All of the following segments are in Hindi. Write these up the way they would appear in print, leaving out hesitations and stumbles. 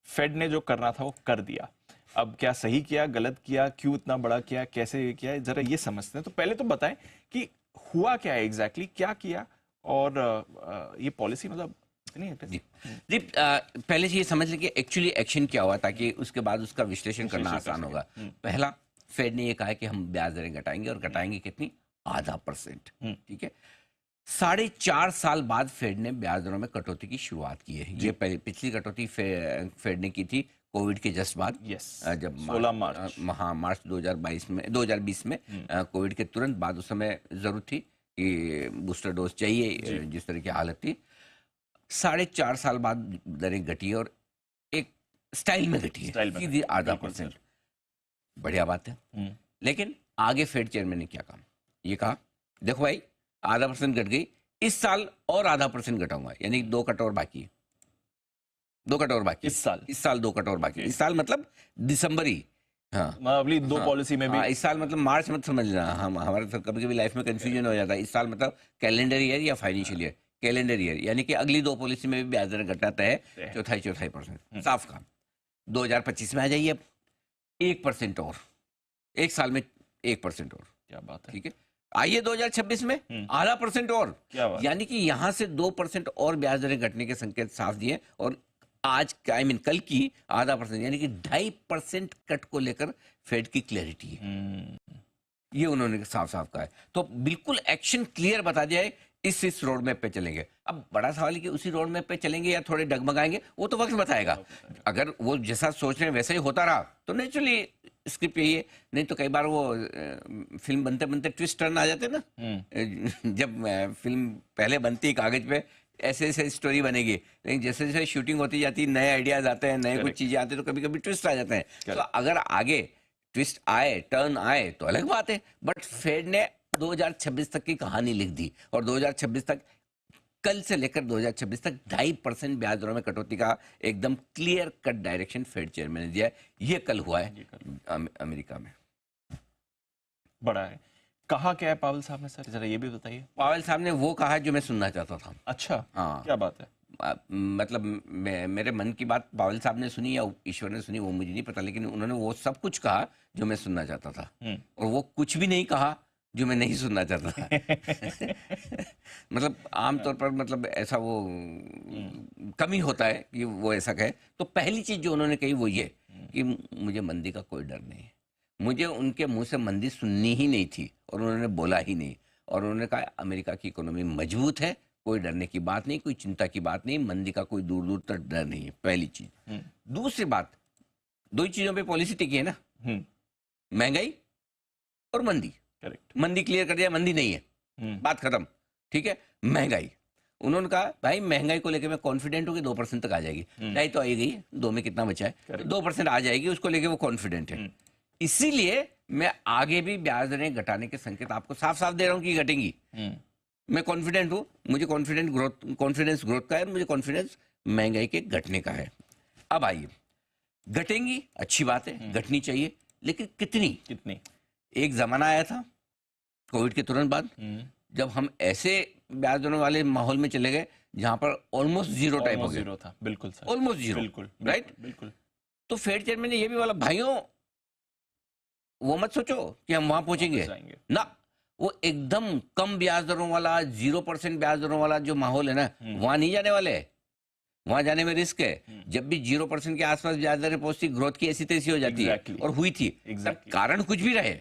फेड ने जो करना था वो कर दिया। अब क्या सही किया, गलत किया, क्यों इतना बड़ा किया, कैसे किया, जरा ये समझते हैं। तो पहले तो बताएं कि हुआ क्या है एग्जैक्टली, क्या किया, और ये पॉलिसी मतलब इतनी जी aggressive? जी पहले से ये समझ लें कि एक्चुअली एक्शन क्या हुआ, ताकि उसके बाद उसका विश्लेषण करना विश्लेषण कर आसान सकें। होगा। पहला, फेड ने ये कहा कि हम ब्याज दरें घटाएंगे, और घटाएंगे कितनी? 0.5%। ठीक है। 4.5 साल बाद फेड ने ब्याज दरों में कटौती की शुरुआत की है। ये पहले पिछली कटौती फेड ने की थी कोविड के जस्ट बाद। यस, जब 16 मार्च। हाँ, मार्च 2020 में कोविड के तुरंत बाद, उस समय जरूरत थी कि बूस्टर डोज चाहिए, जिस तरह की हालत थी। 4.5 साल बाद दरें घटी, और एक स्टाइल में घटी है, स्टाइल में सीधी घटी, बिल्कुल 0.5%। बढ़िया बात है। लेकिन आगे फेड चेयरमैन ने क्या कहा? ये कहा, देखो भाई, 0.5% घट गई, इस साल और 0.5% घटाऊंगा, यानी 2 कट और बाकी है। 2 कट और बाकी इस साल? इस साल 2 कट और बाकी। Okay. इस साल मतलब दिसंबर ही। हाँ अगली दो हाँ पॉलिसी में भी। हाँ, इस साल मतलब मार्च मत समझना। हम हमारे तो कभी कभी लाइफ में कंफ्यूजन हो जाता है। इस साल मतलब कैलेंडर ईयर या फाइनेंशियल ईयर? कैलेंडर ईयर, यानी कि अगली 2 पॉलिसी में भी ब्याज दर घटाता है चौथाई परसेंट। साफ काम। 2025 में आ जाइए अब, 1% और, एक साल में 1% और। क्या बात है। ठीक है। आइए 2026 में 0.5% और, क्या बात। यानी कि यहां से 2% और ब्याज दरें घटने के संकेत साफ दिए। और आज कल की 0.5%, यानी कि 2.5% कट को लेकर फेड की क्लैरिटी है। ये उन्होंने साफ साफ कहा है। तो बिल्कुल एक्शन क्लियर बता दिया है, इस रोड मैप पे चलेंगे। अब बड़ा सवाल है कि उसी रोड मैप पे चलेंगे या थोड़े डगमगाएंगे, वो तो वक्त बताएगा। अगर वो जैसा सोच रहे हैं वैसा ही होता रहा तो नेचुरली स्क्रिप्ट यही है। नहीं तो कई बार वो फिल्म बनते बनते ट्विस्ट टर्न आ जाते ना। जब फिल्म पहले बनती है कागज पे, ऐसे ऐसे स्टोरी बनेगी, लेकिन जैसे जैसे शूटिंग होती जाती है, नए आइडियाज आते हैं, नए कुछ चीजें आती हैं, तो कभी कभी ट्विस्ट आ जाते हैं। तो अगर आगे ट्विस्ट आए, टर्न आए, तो अलग बात है। बट फेड ने 2026 तक की कहानी लिख दी, और 2026 तक, कल से लेकर 2026 तक 2.5% ब्याज दरों में कटौती का एकदम clear cut direction Fed chairman ने दिया है। ये कल हुआ है अमेरिका में। बड़ा है। कहा क्या है पावल साहब ने, सर जरा ये भी बताइए। पावेल साहब ने वो कहा जो मैं सुनना चाहता था। अच्छा, हाँ, क्या बात है। मतलब मेरे मन की बात पावेल साहब ने सुनी या ईश्वर ने सुनी, वो मुझे नहीं पता, लेकिन उन्होंने वो सब कुछ कहा जो मैं सुनना चाहता था, और वो कुछ भी नहीं कहा जो मैं नहीं सुनना चाहता था। मतलब आमतौर पर मतलब ऐसा वो कम ही होता है कि वो ऐसा कहे। तो पहली चीज जो उन्होंने कही वो ये कि मुझे मंदी का कोई डर नहीं है। मुझे उनके मुंह से मंदी सुननी ही नहीं थी, और उन्होंने बोला ही नहीं। और उन्होंने कहा अमेरिका की इकोनॉमी मजबूत है, कोई डरने की बात नहीं, कोई चिंता की बात नहीं, मंदी का कोई दूर दूर तक डर नहीं है। पहली चीज। दूसरी बात, दो ही चीजों पे पॉलिसी टिकी है ना, महंगाई और मंदी। करेक्ट। मंदी क्लियर कर दिया, मंदी नहीं है, बात खत्म। ठीक है। महंगाई, उन्होंने कहा भाई महंगाई को लेकर मैं कॉन्फिडेंट हूँ कि 2% तक आ जाएगी। 2.5 तो आई गई, 2 में कितना बचा है, तो 2% आ जाएगी, उसको लेकर वो कॉन्फिडेंट है। इसीलिए मैं आगे भी ब्याज दरें घटाने के संकेत आपको साफ साफ दे रहा हूं कि घटेंगी। मैं कॉन्फिडेंट हूं, मुझे कॉन्फिडेंस ग्रोथ का है, मुझे कॉन्फिडेंस महंगाई के घटने का है। अब आइए, घटेंगी अच्छी बात है, घटनी चाहिए, लेकिन कितनी कितनी? एक जमाना आया था कोविड के तुरंत बाद, जब हम ऐसे ब्याज दरों वाले माहौल में चले गए जहां पर ऑलमोस्ट जीरो टाइप हो गया। जीरो था, बिल्कुल सर, ऑलमोस्ट जीरो, बिल्कुल, राइट। बिल्कुल। तो फेड चेयरमैन ने ये भी बोला, भाइयों वो मत सोचो कि हम वहां पहुंचेंगे ना। वो एकदम कम ब्याज दरों वाला, 0% ब्याज दरों वाला जो माहौल है ना, वहां नहीं जाने वाले। वहां जाने में रिस्क है। जब भी 0% के आसपास ब्याज दरें पहुंचती, ग्रोथ की ऐसी तैसी हो जाती है, और हुई थी। कारण कुछ भी रहे,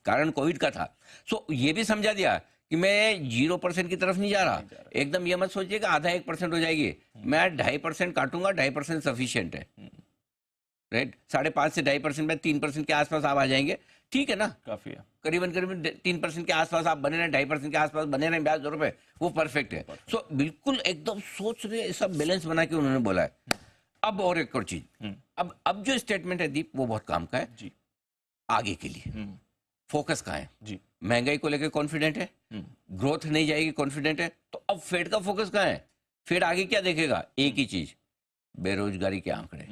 कारण कोविड का था। सो ये भी समझा दिया कि मैं 0% की तरफ नहीं जा रहा। एकदम ये मत सोचिए कि आधा 1% हो जाएगी। मैं 2.5% काटूंगा, 2.5% सफिशियंट है, राइट। 5.5 से 2.5% में 3% के आसपास आप आ जाएंगे, ठीक है ना, काफी है। करीबन 3% के आसपास आप बने रहे, 2.5% के आसपास बने रहे ब्याज दरों पे, वो परफेक्ट है। सो बिल्कुल एकदम सोच रहे, सब बैलेंस बना के उन्होंने बोला है। अब और एक और चीज, अब जो स्टेटमेंट है दीप, वो बहुत काम का है जी। आगे के लिए। फोकस कहाँ है जी? महंगाई को लेकर कॉन्फिडेंट है, ग्रोथ नहीं जाएगी कॉन्फिडेंट है। तो अब फेड का फोकस कहाँ है? फेड आगे क्या देखेगा? एक ही चीज, बेरोजगारी के आंकड़े,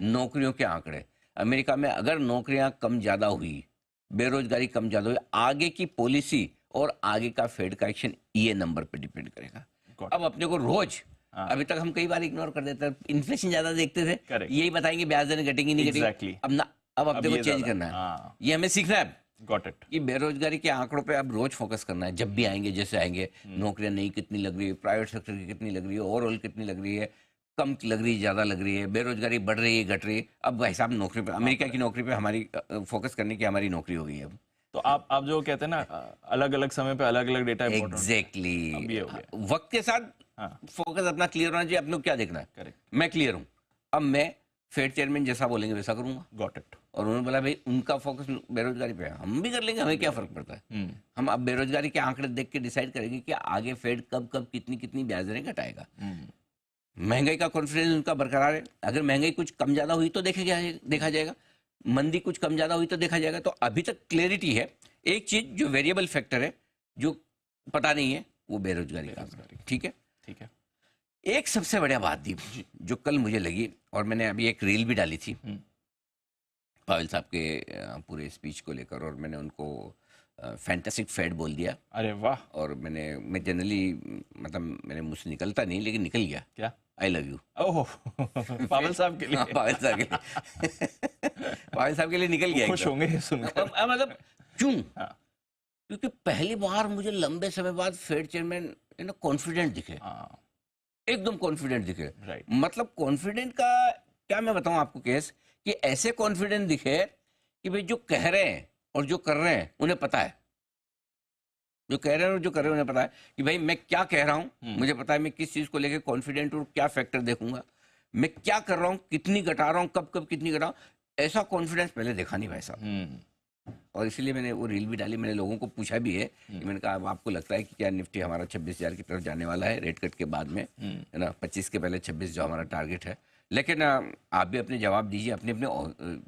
नौकरियों के आंकड़े। अमेरिका में अगर नौकरियां कम ज्यादा हुई, बेरोजगारी कम ज्यादा हुई, आगे की पॉलिसी और आगे का फेड का एक्शन ये नंबर पे डिपेंड करेगा। अब अपने को रोज हाँ। अभी तक हम कई बार इग्नोर कर देते हैं, इन्फ्लेशन ज्यादा देखते थे, Correct. यही बताएंगे ब्याज दरें घटेंगी नहीं घटेंगी। Exactly. अब ना, अब अब देखो ये चेंज ज्यादा, करना है, हाँ, ये हमें सीखना है गॉट इट। कि बेरोजगारी के आंकड़ों पे अब रोज फोकस करना है, जब भी आएंगे जैसे आएंगे, नौकरियां नई कितनी लग रही है, प्राइवेट सेक्टर की कितनी लग रही है, ओवरऑल कितनी लग रही है, कम लग रही है, ज्यादा लग रही है, बेरोजगारी बढ़ रही है, घट रही है। अब भाई साहब नौकरी पे, अमेरिका की नौकरी पे हमारी फोकस करने की हमारी नौकरी हो गई है अब। तो आप जो कहते हैं ना, अलग अलग समय पे अलग अलग डेटा इम्पोर्टेंट। अब ये एग्जैक्टली, हो गया। वक्त के साथ हाँ, फोकस अपना क्लियर होना चाहिए, अपने को क्या देखना है। करेक्ट, मैं क्लियर हूँ, अब मैं फेड चेयरमैन जैसा बोलेंगे वैसा करूंगा। Got it. और उन्होंने बोला भाई उनका फोकस बेरोजगारी पे है, हम भी कर लेंगे, हमें क्या फर्क पड़ता है। हम अब बेरोजगारी के आंकड़े देख के डिसाइड करेंगे कि आगे फेड कब कब कितनी कितनी ब्याज दरें घटाएगा। महंगाई का कॉन्फिडेंस उनका बरकरार है, अगर महंगाई कुछ कम ज्यादा हुई तो देखा जाएगा, मंदी कुछ कम ज्यादा हुई तो देखा जाएगा। तो अभी तक क्लैरिटी है। एक चीज जो वेरिएबल फैक्टर है जो पता नहीं है वो बेरोजगारी का आंकड़ा। ठीक है, ठीक है। एक सबसे बढ़िया बात दी जो कल मुझे लगी, और मैंने अभी एक रील भी डाली थी पावेल साहब के पूरे स्पीच को लेकर, और मैंने उनको फैंटास्टिक फेड बोल दिया। अरे वाह। और मैं जनरली मतलब मेरे मुंह से निकलता नहीं, लेकिन निकल गया, क्या? I love you. Oh, Pavel साहब के लिए। हाँ, पावेल साहब के लिए पावेल साहब के लिए निकल गया खुश एकदम। होंगे ये सुनकर। मतलब क्यों? हाँ, क्योंकि पहली बार मुझे लंबे समय बाद फेड चेयरमैन कॉन्फिडेंट दिखे, हाँ, एकदम कॉन्फिडेंट दिखे। राइट। मतलब कॉन्फिडेंट का क्या मैं बताऊं आपको केस, कि ऐसे कॉन्फिडेंट दिखे कि भाई जो कह रहे हैं और जो कर रहे हैं उन्हें पता है, जो कह रहे हैं और जो कर रहे हैं उन्हें पता है कि भाई मैं क्या कह रहा हूं, मुझे पता है मैं किस चीज को लेकर कॉन्फिडेंट और क्या फैक्टर देखूंगा, मैं क्या कर रहा हूं, कितनी घटा रहा हूं, कब कब कितनी घटा रहा हूं। ऐसा कॉन्फिडेंस पहले देखा नहीं भाई साहब। और इसीलिए मैंने वो रील भी डाली, मैंने लोगों को पूछा भी है कि मैंने कहा अब आपको लगता है कि क्या निफ्टी हमारा 26,000 की तरफ जाने वाला है रेट कट के बाद में, है ना, 25 के पहले 26 जो हमारा टारगेट है। लेकिन आप भी अपने जवाब दीजिए, अपने अपने,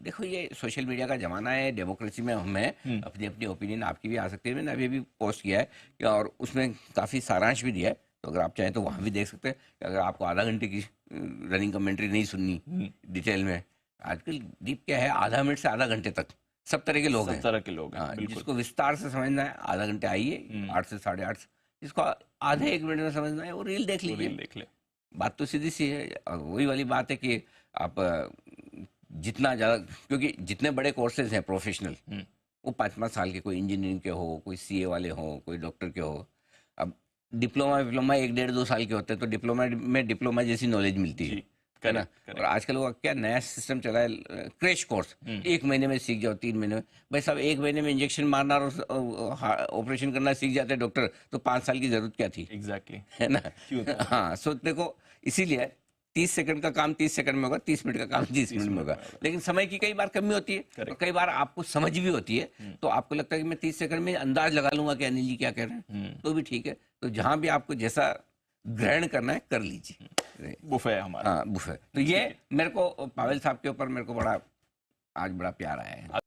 देखो ये सोशल मीडिया का जमाना है, डेमोक्रेसी में हम हैं, अपनी अपनी ओपिनियन आपकी भी आ सकती है। मैंने अभी भी पोस्ट किया है और उसमें काफ़ी सारांश भी दिया है, तो अगर आप चाहें तो वहाँ भी देख सकते हैं। कि अगर आपको आधा घंटे की रनिंग कमेंट्री नहीं सुननी डिटेल में, आजकल डीप क्या है, आधा मिनट से आधा घंटे तक सब तरह के लोग हैं, सब तरह के लोग हैं, हाँ, बिल्कुल। जिसको विस्तार से समझना है आधा घंटे आइए, 8 से 8:30, जिसको आधे 1 मिनट में समझना है वो रील देख रील लीजिए। देख ले। बात तो सीधी सी है, वही वाली बात है कि आप जितना ज़्यादा, क्योंकि जितने बड़े कोर्सेज हैं प्रोफेशनल, वो 5-5 साल के, कोई इंजीनियरिंग के हो, कोई सीए वाले हो, कोई डॉक्टर के हो। अब डिप्लोमा 1-1.5-2 साल के होते हैं, तो डिप्लोमा में डिप्लोमा जैसी नॉलेज मिलती है ना। और आजकल वो क्या नया सिस्टम चला है, क्रैश कोर्स, 1 महीने में सीख जाओ, 3 महीने में। भाई साहब 1 महीने में इंजेक्शन मारना और ऑपरेशन करना सीख जाते हैं डॉक्टर, तो 5 साल की जरूरत क्या थी, एग्जैक्टली, है ना। क्यों? हाँ, सो देखो इसीलिए 30 सेकंड का काम 30 सेकंड में होगा, 30 मिनट का काम 30 मिनट में होगा। लेकिन समय की कई बार कमी होती है, और कई बार आपको समझ भी होती है, तो आपको लगता है कि मैं 30 सेकंड में अंदाज लगा लूंगा कि अनिल जी क्या कह रहे हैं, तो भी ठीक है। तो जहां भी आपको जैसा ग्रहण करना है कर लीजिए, बुफे है हमारा। हाँ, बुफे। तो ये मेरे को पावेल साहब के ऊपर मेरे को आज बड़ा प्यार आया है।